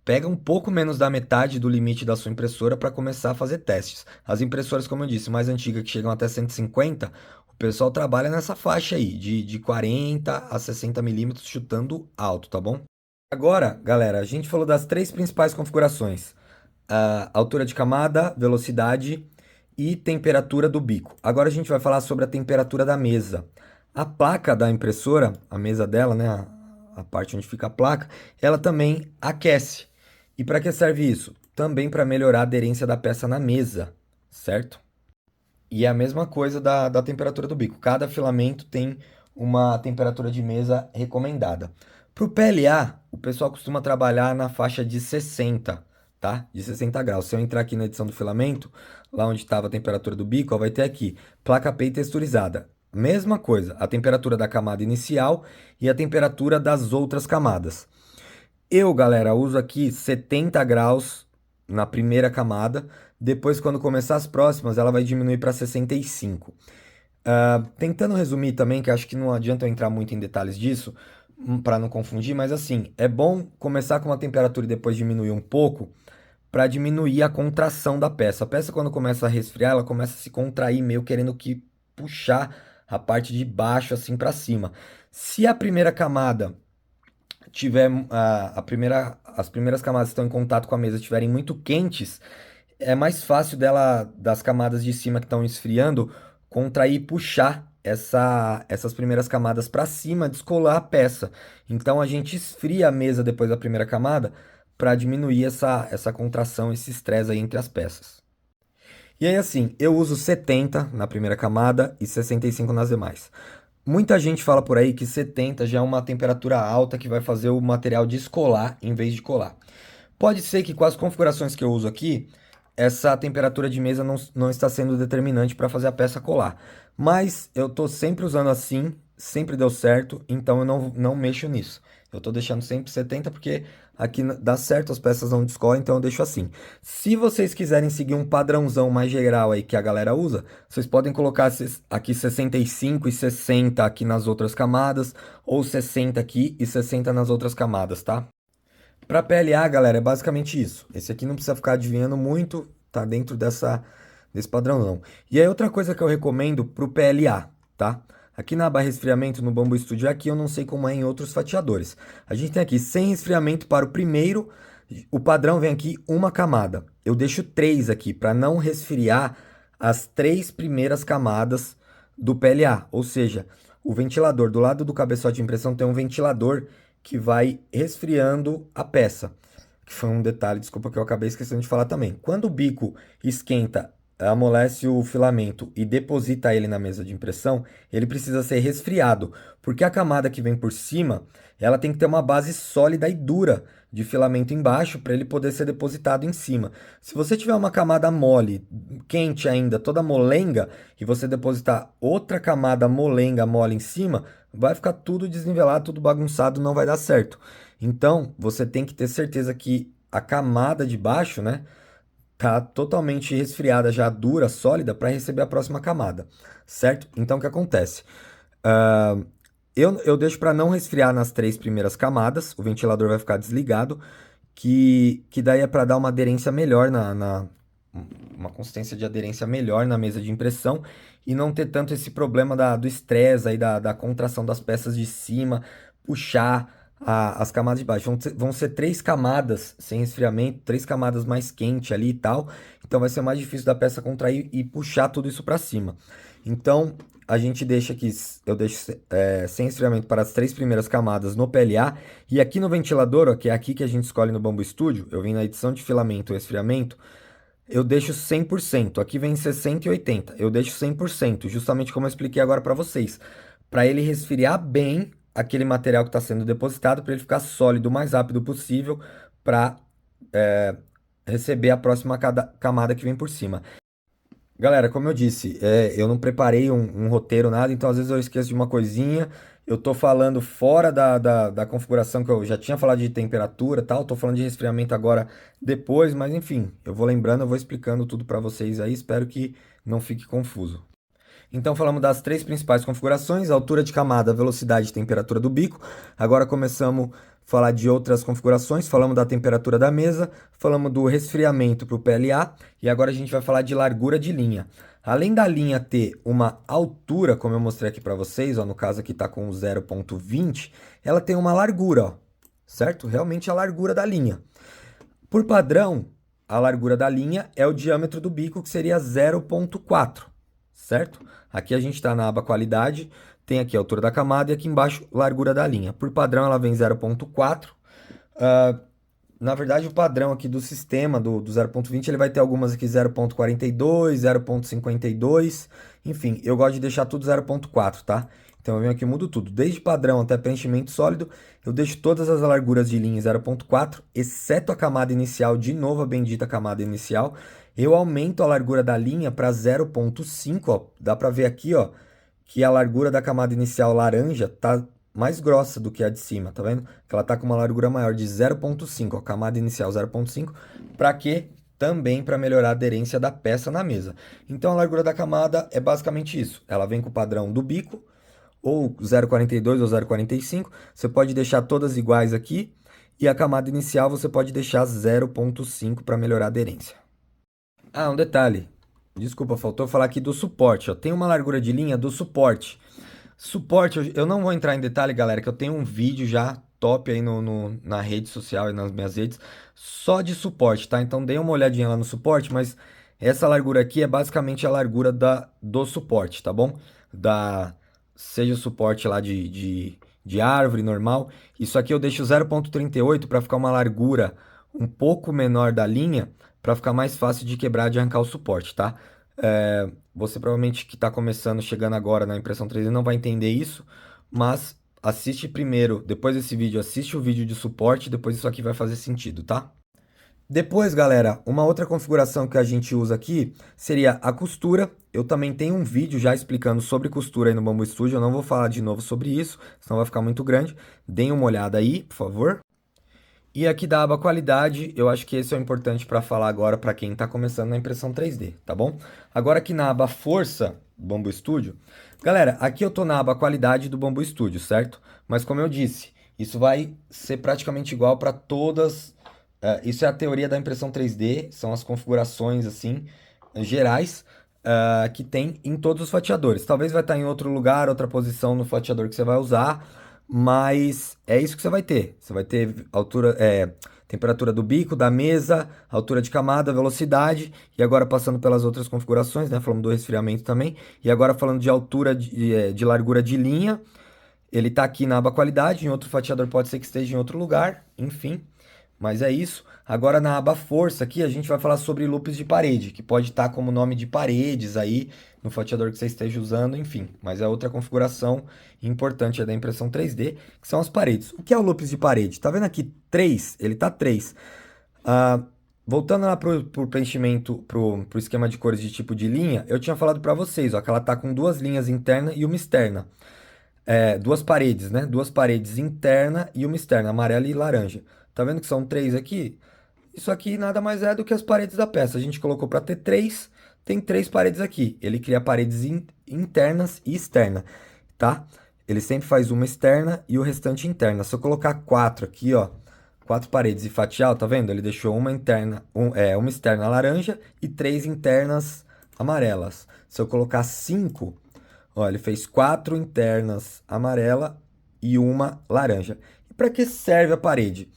Pega um pouco menos da metade do limite da sua impressora para começar a fazer testes. As impressoras, como eu disse, mais antigas, que chegam até 150, o pessoal trabalha nessa faixa aí, de 40 a 60 milímetros, chutando alto, tá bom? Agora, galera, a gente falou das três principais configurações: a altura de camada, velocidade e temperatura do bico. Agora a gente vai falar sobre a temperatura da mesa. A placa da impressora, a mesa dela, né, a parte onde fica a placa, ela também aquece. E para que serve isso? Também para melhorar a aderência da peça na mesa, certo? E é a mesma coisa da temperatura do bico. Cada filamento tem uma temperatura de mesa recomendada. Para o PLA, o pessoal costuma trabalhar na faixa de 60, tá? De 60 graus. Se eu entrar aqui na edição do filamento, lá onde estava a temperatura do bico, ó, vai ter aqui placa P texturizada. mesma coisa, a temperatura da camada inicial e a temperatura das outras camadas. Eu, galera, uso aqui 70 graus na primeira camada, depois quando começar as próximas, ela vai diminuir para 65. Tentando resumir também, que acho que não adianta eu entrar muito em detalhes disso, para não confundir, mas assim, é bom começar com uma temperatura e depois diminuir um pouco, para diminuir a contração da peça. A peça, quando começa a resfriar, ela começa a se contrair, meio querendo que puxar a parte de baixo assim para cima. Se a primeira camada tiver as primeiras camadas que estão em contato com a mesa estiverem muito quentes, é mais fácil das camadas de cima que estão esfriando contrair e puxar essas primeiras camadas para cima, descolar a peça. Então a gente esfria a mesa depois da primeira camada para diminuir essa contração, esse estresse aí entre as peças. E aí assim, eu uso 70 na primeira camada e 65 nas demais. Muita gente fala por aí que 70 já é uma temperatura alta que vai fazer o material descolar em vez de colar. Pode ser que com as configurações que eu uso aqui, essa temperatura de mesa não está sendo determinante para fazer a peça colar. Mas eu estou sempre usando assim, sempre deu certo, então eu não mexo nisso. Eu estou deixando sempre 70 porque aqui dá certo, as peças não descolam, então eu deixo assim. Se vocês quiserem seguir um padrãozão mais geral aí que a galera usa, vocês podem colocar aqui 65 e 60 aqui nas outras camadas, ou 60 aqui e 60 nas outras camadas, tá? Para PLA, galera, é basicamente isso. Esse aqui não precisa ficar adivinhando muito, tá dentro desse padrão não. E aí outra coisa que eu recomendo pro PLA, tá? Aqui na aba resfriamento no Bambu Studio, aqui eu não sei como é em outros fatiadores. A gente tem aqui sem resfriamento para o primeiro, o padrão vem aqui uma camada. Eu deixo 3 aqui para não resfriar as 3 primeiras camadas do PLA, ou seja, o ventilador do lado do cabeçote de impressão tem um ventilador que vai resfriando a peça. Que foi um detalhe, desculpa que eu acabei esquecendo de falar também. Quando o bico esquenta, amolece o filamento e deposita ele na mesa de impressão, ele precisa ser resfriado, porque a camada que vem por cima, ela tem que ter uma base sólida e dura de filamento embaixo para ele poder ser depositado em cima. Se você tiver uma camada mole, quente ainda, toda molenga, e você depositar outra camada molenga mole em cima, vai ficar tudo desnivelado, tudo bagunçado, não vai dar certo. Então, você tem que ter certeza que a camada de baixo, né, tá totalmente resfriada, já dura, sólida, para receber a próxima camada, certo? Então, o que acontece? Ah, eu deixo para não resfriar nas 3 primeiras camadas, o ventilador vai ficar desligado, que daí é para dar uma aderência melhor uma consistência de aderência melhor na mesa de impressão e não ter tanto esse problema do estresse aí, da contração das peças de cima, puxar as camadas de baixo. Vão ser 3 camadas sem resfriamento, 3 camadas mais quente ali e tal, então vai ser mais difícil da peça contrair e puxar tudo isso para cima. Então, a gente deixa aqui, eu deixo sem resfriamento para as 3 primeiras camadas no PLA. E aqui no ventilador, ó, que é aqui que a gente escolhe no Bambu Studio, eu vim na edição de filamento e resfriamento, eu deixo 100%. Aqui vem 60 e 80. Eu deixo 100%, justamente como eu expliquei agora para vocês. Para ele resfriar bem aquele material que está sendo depositado, para ele ficar sólido o mais rápido possível, para receber a próxima camada que vem por cima. Galera, como eu disse, eu não preparei um roteiro, nada, então às vezes eu esqueço de uma coisinha. Eu tô falando fora da configuração que eu já tinha falado de temperatura e tal, tô falando de resfriamento agora depois, mas enfim, eu vou lembrando, eu vou explicando tudo para vocês aí, espero que não fique confuso. Então falamos das 3 principais configurações, altura de camada, velocidade e temperatura do bico. Agora começamos a falar de outras configurações, falamos da temperatura da mesa, falamos do resfriamento para o PLA e agora a gente vai falar de largura de linha. Além da linha ter uma altura, como eu mostrei aqui para vocês, ó, no caso aqui está com 0,20, ela tem uma largura, ó, certo? Realmente a largura da linha. Por padrão, a largura da linha é o diâmetro do bico, que seria 0,4, certo? Aqui a gente está na aba qualidade, tem aqui a altura da camada e aqui embaixo largura da linha. Por padrão ela vem 0,4. Na verdade o padrão aqui do sistema, do 0,20, ele vai ter algumas aqui 0,42, 0,52, enfim, eu gosto de deixar tudo 0,4, tá? Então eu venho aqui e mudo tudo, desde padrão até preenchimento sólido, eu deixo todas as larguras de linha em 0,4, exceto a camada inicial, de novo a bendita camada inicial, eu aumento a largura da linha para 0,5, ó, dá para ver aqui, ó, que a largura da camada inicial laranja tá mais grossa do que a de cima, tá vendo? Que ela tá com uma largura maior de 0,5, a camada inicial 0,5, para quê? Também para melhorar a aderência da peça na mesa. Então a largura da camada é basicamente isso. Ela vem com o padrão do bico, ou 0,42 ou 0,45. Você pode deixar todas iguais aqui. E a camada inicial você pode deixar 0,5 para melhorar a aderência. Ah, um detalhe. Desculpa, faltou falar aqui do suporte. Ó. Tem uma largura de linha do suporte. Suporte, eu não vou entrar em detalhe, galera, que eu tenho um vídeo já top aí na rede social e nas minhas redes só de suporte, tá? Então dê uma olhadinha lá no suporte, mas essa largura aqui é basicamente a largura do suporte, tá bom? Seja o suporte lá de árvore normal. Isso aqui eu deixo 0,38 para ficar uma largura um pouco menor da linha, para ficar mais fácil de quebrar, de arrancar o suporte, tá? Você provavelmente que está começando, chegando agora na impressão 3D não vai entender isso, mas assiste primeiro, depois desse vídeo, assiste o vídeo de suporte, depois isso aqui vai fazer sentido, tá? Depois, galera, uma outra configuração que a gente usa aqui seria a costura. Eu também tenho um vídeo já explicando sobre costura aí no Bambu Studio, eu não vou falar de novo sobre isso, senão vai ficar muito grande. Deem uma olhada aí, por favor. E aqui da aba qualidade, eu acho que esse é o importante para falar agora para quem está começando na impressão 3D, tá bom? Agora aqui na aba força do Bambu Studio, galera, aqui eu tô na aba qualidade do Bambu Studio, certo? Mas como eu disse, isso vai ser praticamente igual para todas. Isso é a teoria da impressão 3D, são as configurações assim gerais que tem em todos os fatiadores. Talvez vai estar em outro lugar, outra posição no fatiador que você vai usar. Mas é isso que você vai ter. Você vai ter altura, temperatura do bico, da mesa, altura de camada, velocidade. E agora passando pelas outras configurações, né? Falando do resfriamento também. E agora falando de altura de largura de linha. Ele está aqui na aba qualidade. Em outro fatiador pode ser que esteja em outro lugar. Enfim. Mas é isso. Agora na aba força aqui a gente vai falar sobre loops de parede, que pode estar como nome de paredes aí no fatiador que você esteja usando, enfim. Mas é outra configuração importante da impressão 3D, que são as paredes. O que é o loops de parede? Tá vendo aqui 3? Ele tá 3. Voltando lá pro preenchimento, pro esquema de cores de tipo de linha, eu tinha falado para vocês, ó, que ela tá com duas linhas interna e uma externa. Duas paredes, né? Duas paredes interna e uma externa, amarela e laranja. Tá vendo que são três aqui? Isso aqui nada mais é do que as paredes da peça. A gente colocou para ter três, tem três paredes aqui. Ele cria paredes internas e externa, tá? Ele sempre faz uma externa e o restante interna. Se eu colocar quatro aqui, ó, quatro paredes e fatiar, tá vendo? Ele deixou uma interna, uma externa laranja e três internas amarelas. Se eu colocar cinco, ó, ele fez quatro internas amarela e uma laranja. E para que serve a parede?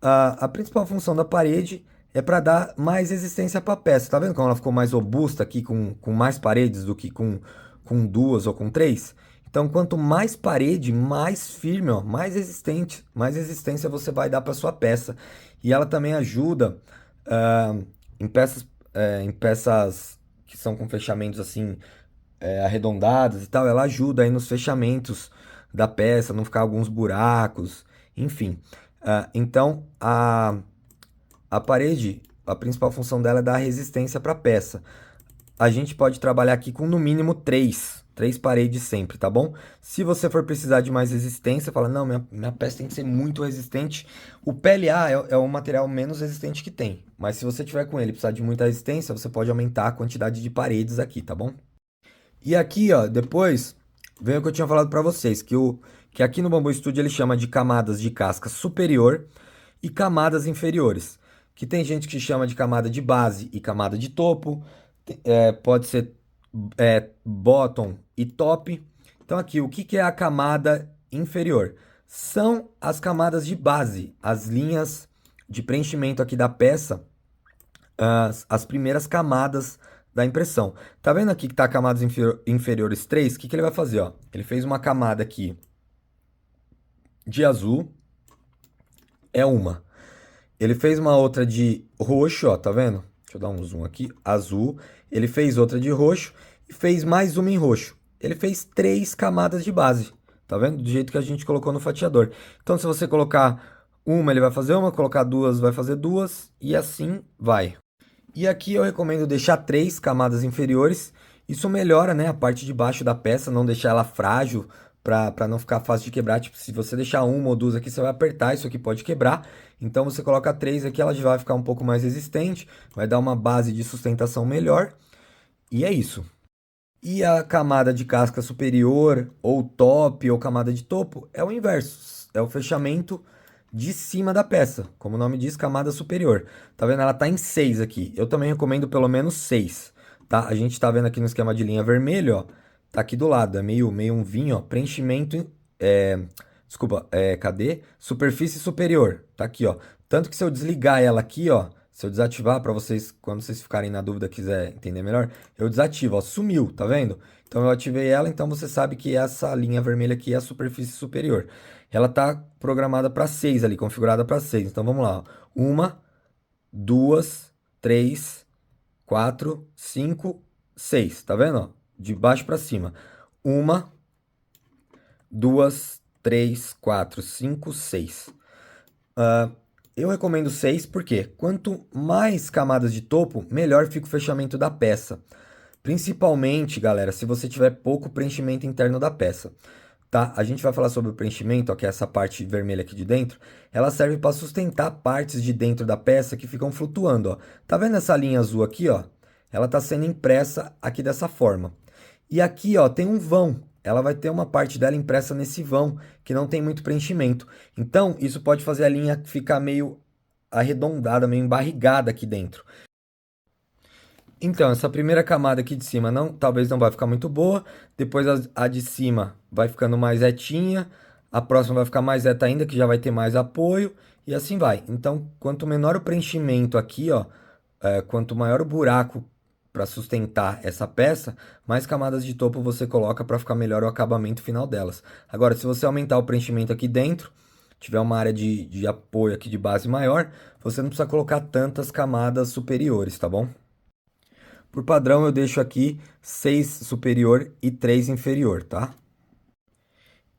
A principal função da parede é para dar mais resistência para a peça. Tá vendo como ela ficou mais robusta aqui com mais paredes do que com duas ou com três? Então, quanto mais parede, mais firme, ó, mais resistente, mais resistência você vai dar para sua peça. E ela também ajuda em peças que são com fechamentos assim arredondadas e tal. Ela ajuda aí nos fechamentos da peça, não ficar alguns buracos, enfim. Então, a parede, a principal função dela é dar resistência para a peça. A gente pode trabalhar aqui com no mínimo três paredes sempre, tá bom? Se você for precisar de mais resistência, fala, não, minha peça tem que ser muito resistente. O PLA é o material menos resistente que tem. Mas se você tiver com ele e precisar de muita resistência, você pode aumentar a quantidade de paredes aqui, tá bom? E aqui, ó, depois, vem o que eu tinha falado para vocês, que aqui no Bambu Studio ele chama de camadas de casca superior e camadas inferiores. Que tem gente que chama de camada de base e camada de topo, pode ser bottom e top. Então aqui, o que é a camada inferior? São as camadas de base, as linhas de preenchimento aqui da peça, as primeiras camadas da impressão. Tá vendo aqui que tá camadas inferiores 3? O que ele vai fazer, ó? Ele fez uma camada aqui de azul, é uma. Ele fez uma outra de roxo, ó, tá vendo? Deixa eu dar um zoom aqui, azul. Ele fez outra de roxo e fez mais uma em roxo. Ele fez 3 camadas de base, tá vendo? Do jeito que a gente colocou no fatiador. Então, se você colocar uma, ele vai fazer uma, colocar duas, vai fazer duas, e assim vai. E aqui eu recomendo deixar 3 camadas inferiores Isso melhora, né, a parte de baixo da peça, não deixar ela frágil, para não ficar fácil de quebrar. Tipo, se você deixar uma ou duas aqui, você vai apertar, isso aqui pode quebrar. Então você coloca três aqui, ela já vai ficar um pouco mais resistente, vai dar uma base de sustentação melhor. E é isso. E a camada de casca superior, ou top, ou camada de topo, é o inverso. É o fechamento de cima da peça. Como o nome diz, camada superior. Tá vendo? Ela tá em 6 aqui. Eu também recomendo pelo menos 6, tá? A gente tá vendo aqui no esquema de linha vermelho, ó. Tá aqui do lado, é meio um vinho, ó. Preenchimento, desculpa, cadê? Superfície superior. Tá aqui, ó. Tanto que se eu desligar ela aqui, ó. Se eu desativar, para vocês, quando vocês ficarem na dúvida, quiser entender melhor, eu desativo, ó, sumiu, tá vendo? Então eu ativei ela, então você sabe que essa linha vermelha aqui é a superfície superior. Ela tá programada para 6 ali, configurada para 6. Então vamos lá, ó. 1, 2, 3, 4, 5, 6, tá vendo, ó? De baixo para cima. 1, 2, 3, 4, 5, 6. Eu recomendo 6 porque quanto mais camadas de topo, melhor fica o fechamento da peça. Principalmente, galera, se você tiver pouco preenchimento interno da peça, tá? A gente vai falar sobre o preenchimento, ó, que é essa parte vermelha aqui de dentro. Ela serve para sustentar partes de dentro da peça que ficam flutuando, ó. Tá vendo essa linha azul aqui, ó? Ela tá sendo impressa aqui dessa forma. E aqui, ó, tem um vão. Ela vai ter uma parte dela impressa nesse vão, que não tem muito preenchimento. Então, isso pode fazer a linha ficar meio arredondada, meio embarrigada aqui dentro. Então, essa primeira camada aqui de cima talvez não vai ficar muito boa. Depois a de cima vai ficando mais retinha. A próxima vai ficar mais reta ainda, que já vai ter mais apoio. E assim vai. Então, quanto menor o preenchimento aqui, ó, quanto maior o buraco para sustentar essa peça, mais camadas de topo você coloca para ficar melhor o acabamento final delas. Agora, se você aumentar o preenchimento aqui dentro, tiver uma área de apoio aqui de base maior, você não precisa colocar tantas camadas superiores, tá bom? Por padrão, eu deixo aqui 6 superior e 3 inferior, tá?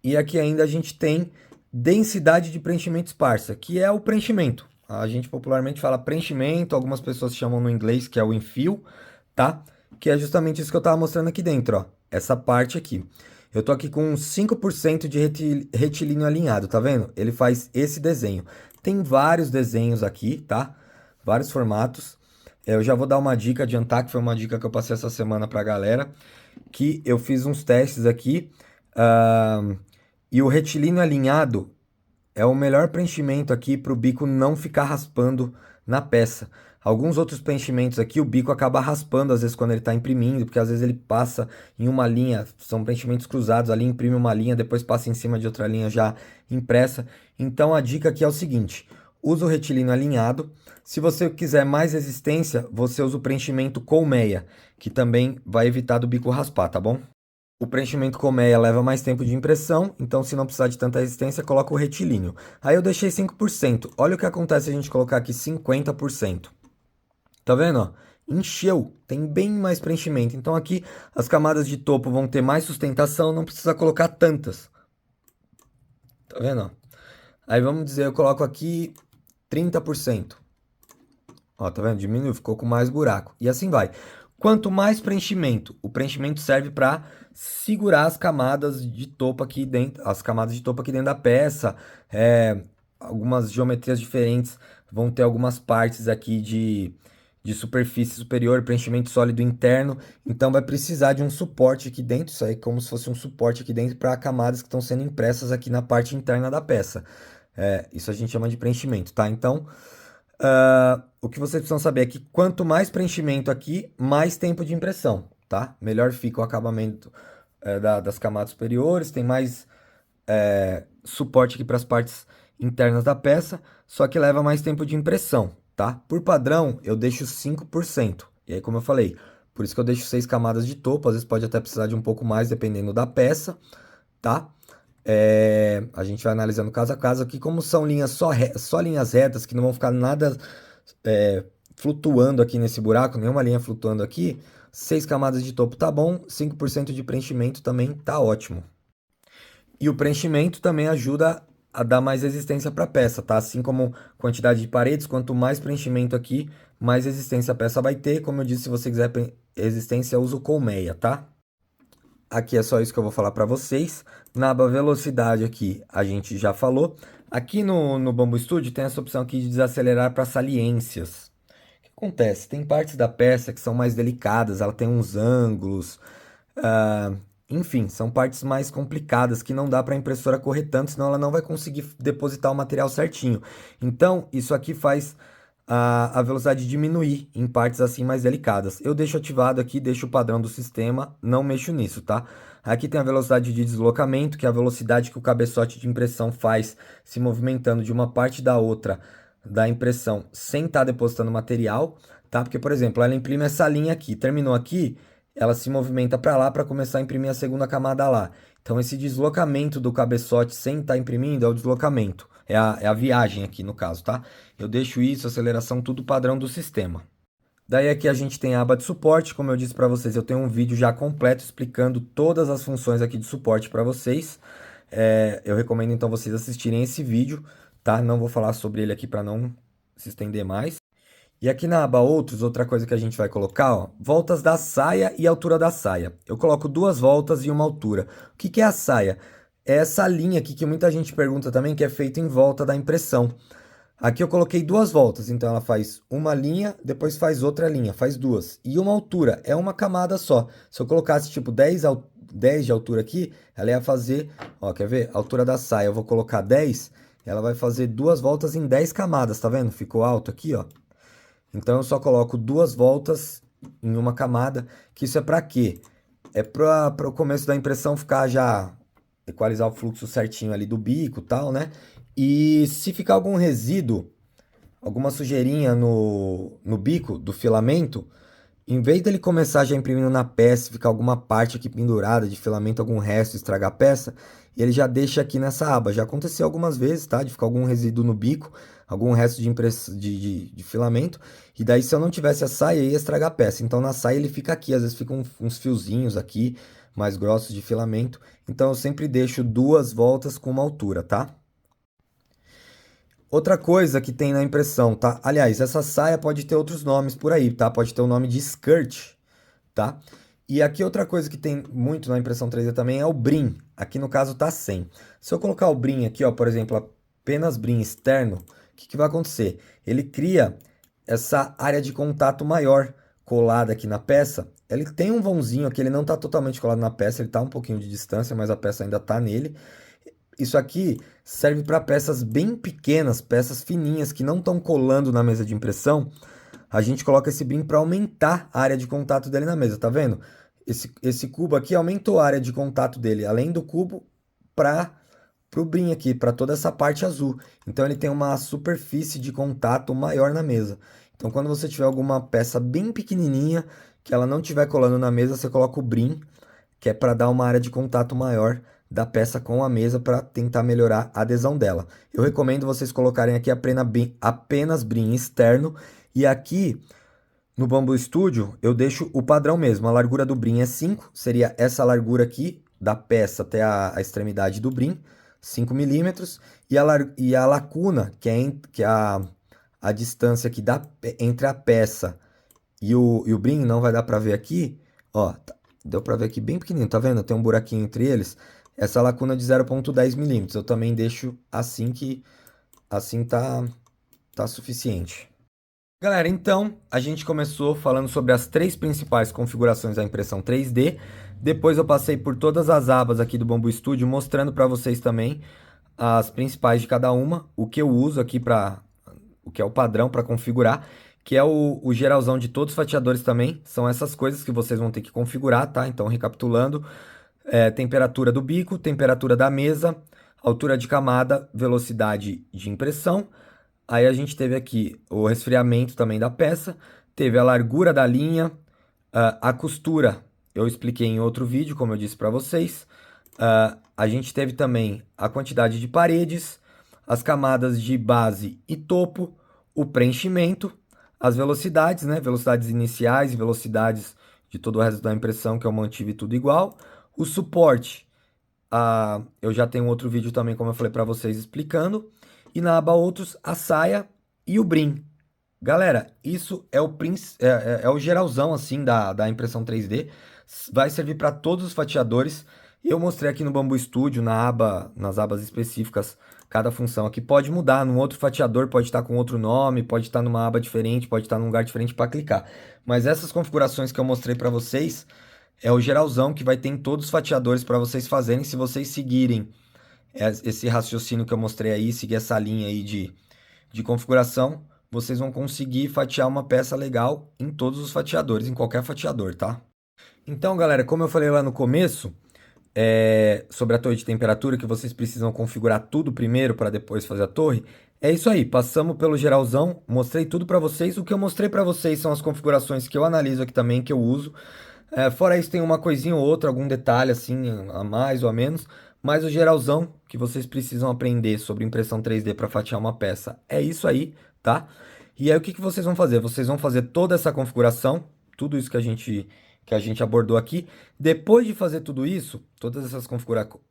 E aqui ainda a gente tem densidade de preenchimento esparsa, que é o preenchimento. A gente popularmente fala preenchimento, algumas pessoas chamam no inglês, que é o infill, tá? Que é justamente isso que eu estava mostrando aqui dentro, ó. Essa parte aqui. Eu tô aqui com 5% de retilíneo alinhado, tá vendo? Ele faz esse desenho. Tem vários desenhos aqui, tá? Vários formatos. Eu já vou dar uma dica, adiantar, que foi uma dica que eu passei essa semana pra galera, que eu fiz uns testes aqui, e o retilíneo alinhado é o melhor preenchimento aqui para o bico não ficar raspando na peça. Alguns outros preenchimentos aqui, o bico acaba raspando às vezes quando ele está imprimindo, porque às vezes ele passa em uma linha, são preenchimentos cruzados, ali imprime uma linha, depois passa em cima de outra linha já impressa. Então a dica aqui é o seguinte, usa o retilíneo alinhado. Se você quiser mais resistência, você usa o preenchimento colmeia, que também vai evitar do bico raspar, tá bom? O preenchimento colmeia leva mais tempo de impressão, então se não precisar de tanta resistência, coloca o retilíneo. Aí eu deixei 5%. Olha o que acontece se a gente colocar aqui 50%. Tá vendo, ó? Encheu, tem bem mais preenchimento. Então aqui as camadas de topo vão ter mais sustentação, não precisa colocar tantas. Tá vendo, ó? Aí vamos dizer, eu coloco aqui 30%. Ó, tá vendo? Diminuiu, ficou com mais buraco. E assim vai. Quanto mais preenchimento, o preenchimento serve para segurar as camadas de topo aqui dentro, as camadas de topo aqui dentro da peça. Algumas geometrias diferentes vão ter algumas partes aqui de superfície superior, preenchimento sólido interno. Então vai precisar de um suporte aqui dentro. Isso aí é como se fosse um suporte aqui dentro para camadas que estão sendo impressas aqui na parte interna da peça. Isso a gente chama de preenchimento, tá? Então, o que vocês precisam saber é que quanto mais preenchimento aqui, mais tempo de impressão, tá? Melhor fica o acabamento das camadas superiores, tem mais suporte aqui para as partes internas da peça, só que leva mais tempo de impressão, tá? Por padrão, eu deixo 5%. E aí, como eu falei, por isso que eu deixo 6 camadas de topo, às vezes pode até precisar de um pouco mais, dependendo da peça, tá? A gente vai analisando caso a caso aqui, como são linhas só linhas retas, que não vão ficar nada flutuando aqui nesse buraco, nenhuma linha flutuando aqui, 6 camadas de topo tá bom, 5% de preenchimento também tá ótimo. E o preenchimento também ajuda a dar mais resistência para a peça, tá? Assim como quantidade de paredes, quanto mais preenchimento aqui, mais resistência a peça vai ter. Como eu disse, se você quiser resistência, usa o colmeia, tá? Aqui é só isso que eu vou falar para vocês. Na aba velocidade aqui, a gente já falou. Aqui no Bambu Studio tem essa opção aqui de desacelerar para saliências. O que acontece? Tem partes da peça que são mais delicadas, ela tem uns ângulos, enfim, são partes mais complicadas que não dá para a impressora correr tanto, senão ela não vai conseguir depositar o material certinho. Então, isso aqui faz a velocidade diminuir em partes assim mais delicadas. Eu deixo ativado aqui, deixo o padrão do sistema, não mexo nisso, tá? Aqui tem a velocidade de deslocamento, que é a velocidade que o cabeçote de impressão faz se movimentando de uma parte da outra da impressão sem estar depositando material, tá? Porque, por exemplo, ela imprime essa linha aqui, terminou aqui, ela se movimenta para lá para começar a imprimir a segunda camada lá. Então, esse deslocamento do cabeçote sem estar imprimindo é o deslocamento. É a viagem aqui no caso, tá? Eu deixo isso, aceleração, tudo padrão do sistema. Daí aqui a gente tem a aba de suporte, como eu disse para vocês, eu tenho um vídeo já completo explicando todas as funções aqui de suporte para vocês. Eu recomendo então vocês assistirem esse vídeo, tá? Não vou falar sobre ele aqui para não se estender mais. E aqui na aba outros, outra coisa que a gente vai colocar, ó, voltas da saia e altura da saia. Eu coloco 2 voltas e uma altura. O que que é a saia? É essa linha aqui que muita gente pergunta também, que é feita em volta da impressão. Aqui eu coloquei 2 voltas, então ela faz uma linha, depois faz outra linha, faz 2. E uma altura, é uma camada só. Se eu colocasse tipo 10 de altura aqui, ela ia fazer, ó, quer ver? A altura da saia, eu vou colocar 10, ela vai fazer 2 voltas em 10 camadas, tá vendo? Ficou alto aqui, ó. Então eu só coloco 2 voltas em uma camada, que isso é para quê? É para o começo da impressão ficar já equalizar o fluxo certinho ali do bico, e tal, né? E se ficar algum resíduo, alguma sujeirinha no bico do filamento, em vez dele começar já imprimindo na peça, ficar alguma parte aqui pendurada de filamento, algum resto, estragar a peça, ele já deixa aqui nessa aba. Já aconteceu algumas vezes, tá? De ficar algum resíduo no bico, algum resto de filamento. E daí, se eu não tivesse a saia, ia estragar a peça. Então, na saia ele fica aqui. Às vezes ficam uns fiozinhos aqui, mais grossos de filamento. Então, eu sempre deixo 2 voltas com uma altura, tá? Outra coisa que tem na impressão, tá? Aliás, essa saia pode ter outros nomes por aí, tá? Pode ter o nome de skirt, tá? E aqui outra coisa que tem muito na impressão 3D também é o brim. Aqui no caso tá sem. Se eu colocar o brim aqui, ó, por exemplo, apenas brim externo, o que que vai acontecer? Ele cria essa área de contato maior colada aqui na peça. Ele tem um vãozinho aqui, ele não tá totalmente colado na peça, ele tá um pouquinho de distância, mas a peça ainda tá nele. Isso aqui serve para peças bem pequenas, peças fininhas que não estão colando na mesa de impressão. A gente coloca esse brim para aumentar a área de contato dele na mesa, tá vendo? Esse cubo aqui aumentou a área de contato dele, além do cubo, para o brim aqui, para toda essa parte azul. Então ele tem uma superfície de contato maior na mesa. Então quando você tiver alguma peça bem pequenininha, que ela não estiver colando na mesa, você coloca o brim, que é para dar uma área de contato maior da peça com a mesa para tentar melhorar a adesão dela. Eu recomendo vocês colocarem aqui apenas brim externo e aqui no Bambu Studio eu deixo o padrão mesmo. A largura do brim é 5, seria essa largura aqui da peça até a extremidade do brim, 5 milímetros, e a lacuna, que é a distância aqui entre a peça e o brim, não vai dar para ver aqui, ó, deu para ver aqui bem pequenininho, tá vendo? Tem um buraquinho entre eles. Essa lacuna de 0,10 milímetros. Eu também deixo assim que assim tá suficiente. Galera, então a gente começou falando sobre as 3 principais configurações da impressão 3D. Depois eu passei por todas as abas aqui do Bambu Studio, mostrando para vocês também as principais de cada uma, o que eu uso aqui o que é o padrão para configurar, que é o geralzão de todos os fatiadores também. São essas coisas que vocês vão ter que configurar, tá? Então, recapitulando, temperatura do bico, temperatura da mesa, altura de camada, velocidade de impressão. Aí a gente teve aqui o resfriamento também da peça, teve a largura da linha, a costura, eu expliquei em outro vídeo, como eu disse para vocês. A gente teve também a quantidade de paredes, as camadas de base e topo, o preenchimento, as velocidades, né? Velocidades iniciais e velocidades de todo o resto da impressão, que eu mantive tudo igual. O suporte, eu já tenho outro vídeo também, como eu falei para vocês, explicando. E na aba outros, a saia e o brim. Galera, isso é é o geralzão assim da impressão 3D. Vai servir para todos os fatiadores. Eu mostrei aqui no Bambu Studio, nas abas específicas, cada função aqui pode mudar. Num outro fatiador pode estar com outro nome, pode estar numa aba diferente, pode estar num lugar diferente para clicar. Mas essas configurações que eu mostrei para vocês é o geralzão que vai ter em todos os fatiadores para vocês fazerem. Se vocês seguirem esse raciocínio que eu mostrei aí, seguir essa linha aí de configuração, vocês vão conseguir fatiar uma peça legal em todos os fatiadores, em qualquer fatiador, tá? Então, galera, como eu falei lá no começo, sobre a torre de temperatura, que vocês precisam configurar tudo primeiro para depois fazer a torre, é isso aí, passamos pelo geralzão, mostrei tudo para vocês. O que eu mostrei para vocês são as configurações que eu analiso aqui também, que eu uso. Fora isso, tem uma coisinha ou outra, algum detalhe assim, a mais ou a menos, mas o geralzão que vocês precisam aprender sobre impressão 3D para fatiar uma peça é isso aí, tá? E aí o que que vocês vão fazer? Vocês vão fazer toda essa configuração, tudo isso que a gente abordou aqui. Depois de fazer tudo isso, todas essas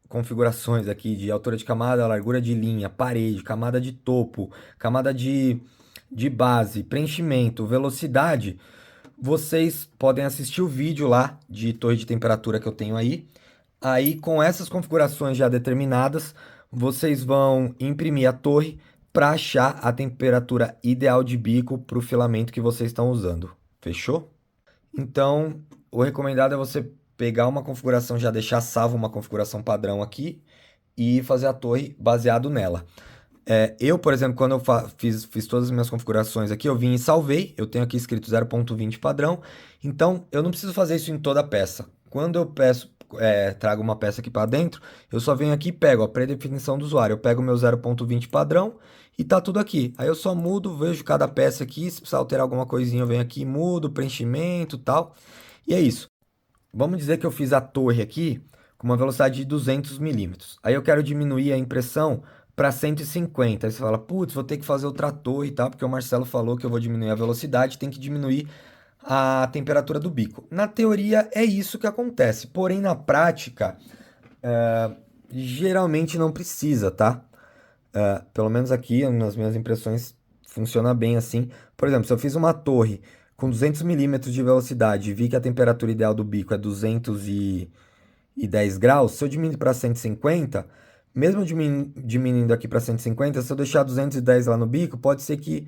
configurações aqui de altura de camada, largura de linha, parede, camada de topo, camada de base, preenchimento, velocidade, vocês podem assistir o vídeo lá de torre de temperatura que eu tenho aí. Aí, com essas configurações já determinadas, vocês vão imprimir a torre para achar a temperatura ideal de bico para o filamento que vocês estão usando. Fechou? Então, o recomendado é você pegar uma configuração, já deixar salvo uma configuração padrão aqui e fazer a torre baseado nela. Eu, por exemplo, quando eu fiz todas as minhas configurações aqui, eu vim e salvei. Eu tenho aqui escrito 0.20 padrão. Então, eu não preciso fazer isso em toda a peça. Quando eu trago uma peça aqui para dentro, eu só venho aqui e pego a predefinição do usuário. Eu pego o meu 0.20 padrão e tá tudo aqui. Aí eu só mudo, vejo cada peça aqui. Se precisar alterar alguma coisinha, eu venho aqui, mudo, preenchimento e tal. E é isso. Vamos dizer que eu fiz a torre aqui com uma velocidade de 200 milímetros. Aí eu quero diminuir a impressão para 150. Aí você fala, putz, vou ter que fazer outra torre e tal, porque o Marcelo falou que eu vou diminuir a velocidade, tem que diminuir a temperatura do bico. Na teoria é isso que acontece, porém na prática, geralmente não precisa, tá? Pelo menos aqui nas minhas impressões funciona bem assim. Por exemplo, se eu fiz uma torre com 200 milímetros de velocidade e vi que a temperatura ideal do bico é 210 graus, se eu diminuir para 150, mesmo diminuindo aqui para 150, se eu deixar 210 lá no bico, pode ser que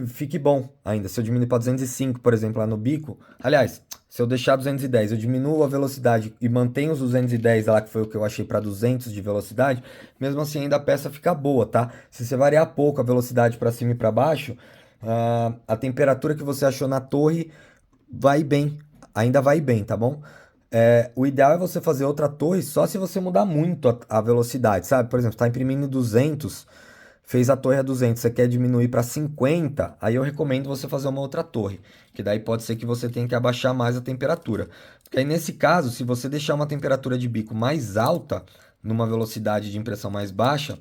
fique bom ainda. Se eu diminuir para 205, por exemplo, lá no bico, aliás, se eu deixar 210, eu diminuo a velocidade e mantenho os 210 lá, que foi o que eu achei para 200 de velocidade, mesmo assim ainda a peça fica boa, tá? Se você variar pouco a velocidade para cima e para baixo, a temperatura que você achou na torre vai bem, ainda vai bem, tá bom? O ideal é você fazer outra torre só se você mudar muito a velocidade, sabe? Por exemplo, está imprimindo 200, fez a torre a 200, você quer diminuir para 50, aí eu recomendo você fazer uma outra torre, que daí pode ser que você tenha que abaixar mais a temperatura. Porque aí nesse caso, se você deixar uma temperatura de bico mais alta, numa velocidade de impressão mais baixa,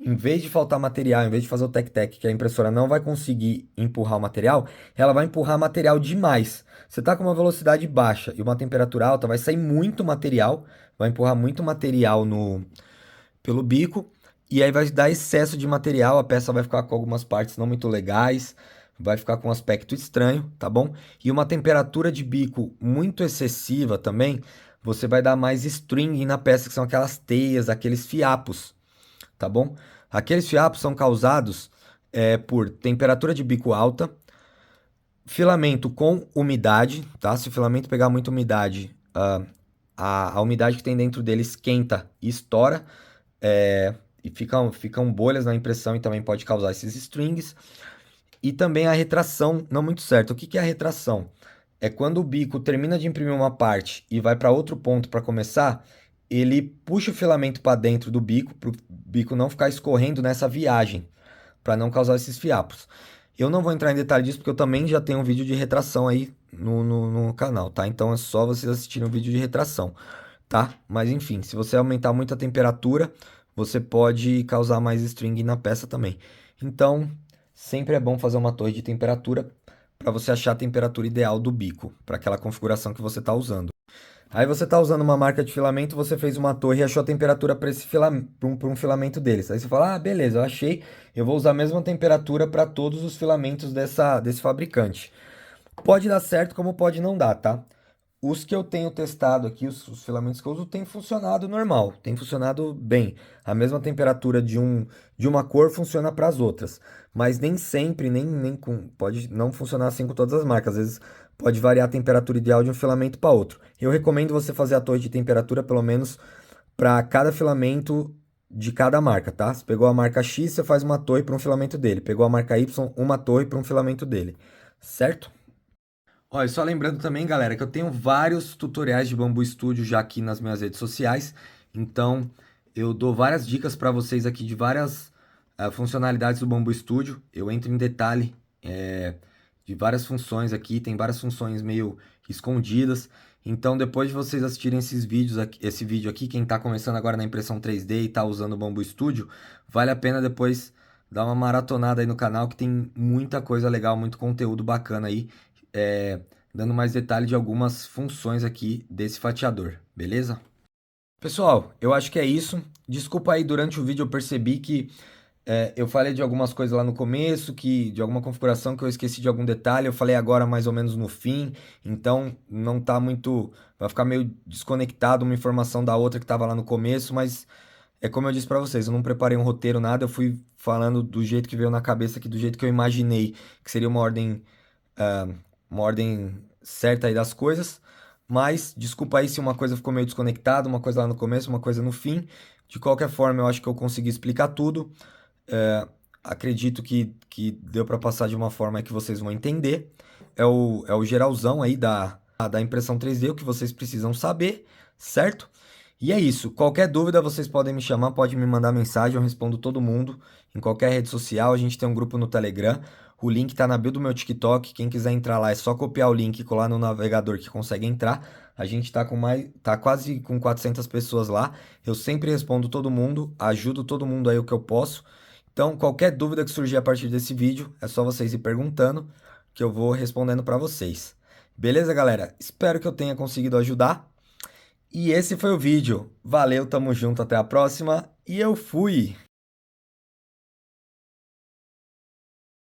em vez de faltar material, em vez de fazer o tec-tec, que a impressora não vai conseguir empurrar o material, ela vai empurrar material demais. Você está com uma velocidade baixa e uma temperatura alta, vai sair muito material, vai empurrar muito material pelo bico, e aí vai dar excesso de material, a peça vai ficar com algumas partes não muito legais, vai ficar com um aspecto estranho, tá bom? E uma temperatura de bico muito excessiva também, você vai dar mais string na peça, que são aquelas teias, aqueles fiapos, tá bom? Aqueles fiapos são causados por temperatura de bico alta, filamento com umidade, tá? Se o filamento pegar muita umidade, a umidade que tem dentro dele esquenta e estoura, e ficam bolhas na impressão e também pode causar esses strings. E também a retração não muito certa. O que que é a retração? É quando o bico termina de imprimir uma parte e vai para outro ponto para começar, ele puxa o filamento para dentro do bico, para o bico não ficar escorrendo nessa viagem, para não causar esses fiapos. Eu não vou entrar em detalhe disso, porque eu também já tenho um vídeo de retração aí no canal, tá? Então é só vocês assistirem o vídeo de retração, tá? Mas enfim, se você aumentar muito a temperatura, você pode causar mais string na peça também. Então, sempre é bom fazer uma torre de temperatura para você achar a temperatura ideal do bico, para aquela configuração que você está usando. Aí você está usando uma marca de filamento, você fez uma torre e achou a temperatura para esse filamento, para um filamento deles. Aí você fala, ah, beleza, eu achei, eu vou usar a mesma temperatura para todos os filamentos desse fabricante. Pode dar certo, como pode não dar, tá? Os que eu tenho testado aqui, os filamentos que eu uso, têm funcionado normal, tem funcionado bem. A mesma temperatura de uma cor funciona para as outras, mas nem sempre, pode não funcionar assim com todas as marcas. Às vezes pode variar a temperatura ideal de um filamento para outro. Eu recomendo você fazer a torre de temperatura pelo menos para cada filamento de cada marca, tá? Você pegou a marca X, você faz uma torre para um filamento dele. Pegou a marca Y, uma torre para um filamento dele, certo? Ó, e só lembrando também, galera, que eu tenho vários tutoriais de Bambu Studio já aqui nas minhas redes sociais. Então, eu dou várias dicas para vocês aqui de várias funcionalidades do Bambu Studio. Eu entro em detalhe de várias funções aqui, tem várias funções meio escondidas. Então, depois de vocês assistirem esses vídeos aqui, esse vídeo aqui, quem está começando agora na impressão 3D e está usando o Bambu Studio, vale a pena depois dar uma maratonada aí no canal que tem muita coisa legal, muito conteúdo bacana aí dando mais detalhe de algumas funções aqui desse fatiador, beleza? Pessoal, eu acho que é isso. Desculpa aí, durante o vídeo eu percebi que eu falei de algumas coisas lá no começo, que de alguma configuração que eu esqueci de algum detalhe, eu falei agora mais ou menos no fim, então não tá muito, vai ficar meio desconectado uma informação da outra que estava lá no começo, mas é como eu disse para vocês, eu não preparei um roteiro, nada, eu fui falando do jeito que veio na cabeça aqui, do jeito que eu imaginei, que seria ah, uma ordem certa aí das coisas, mas desculpa aí se uma coisa ficou meio desconectada, uma coisa lá no começo, uma coisa no fim. De qualquer forma, eu acho que eu consegui explicar tudo. Acredito que deu para passar de uma forma que vocês vão entender. É o geralzão aí da impressão 3D, o que vocês precisam saber, certo? E é isso. Qualquer dúvida, vocês podem me chamar, pode me mandar mensagem, eu respondo todo mundo em qualquer rede social. A gente tem um grupo no Telegram. O link tá na bio do meu TikTok. Quem quiser entrar lá é só copiar o link e colar no navegador que consegue entrar. A gente tá quase com 400 pessoas lá. Eu sempre respondo todo mundo, ajudo todo mundo aí o que eu posso. Então, qualquer dúvida que surgir a partir desse vídeo, é só vocês ir perguntando que eu vou respondendo para vocês. Beleza, galera? Espero que eu tenha conseguido ajudar. E esse foi o vídeo. Valeu, tamo junto, até a próxima e eu fui!